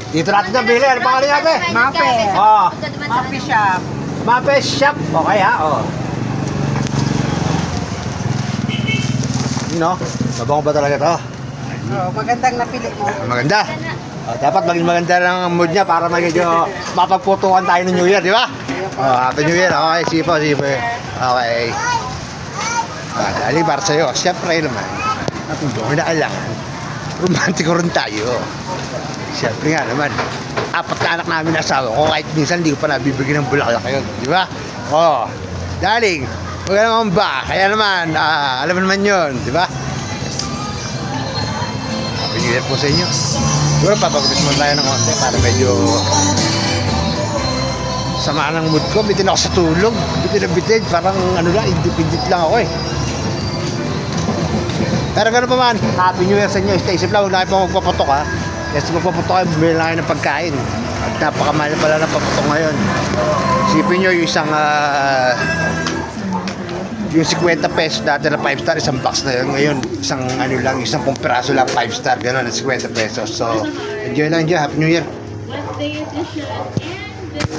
Dito natin na bili. Ano pangalan natin? Mape. Oh, Mape shop. Mape Shop. Okay ha, oh. No? Mabango ba talaga to? Oh, magandang napili mo. Maganda. Dapat maging maganda lang ang mood niya para medyo mapagputukan tayo ng New Year, di ba? Happy New Year. Okay, sipo. Okay. Dali para sa'yo. Siyempre naman, kung na kailangan, romantiko rin tayo. Siyempre nga naman, 4 na anak namin na asawa ko, kahit minsan hindi ko pa nabibigyan ng bulaklak yun, di ba? Darling, huwag ka naman ba? Kaya naman, alam mo naman yun, di ba? Happy New Year po sa inyo. Siguro papagupit mo tayo ng konti para medyo sama ng mood ko. Bitin ako sa tulog. Bitin. Parang ano lang, independent lang ako eh. Pero gano'n pa man, Happy New Year sa inyo. Stay safe lang, huwag na kayo pang magpaputok ha. Kasi magpaputok kayo, bumili lang kayo ng pagkain. At napakamahal pala ng paputok ngayon. Isipin nyo yung isang yung 50 pesos dati na 5 star, isang box na yun. Ngayon, isang ano lang, isang piraso lang 5 star, gano'n, 50 pesos. So, enjoy lang, Happy New Year. What day edition?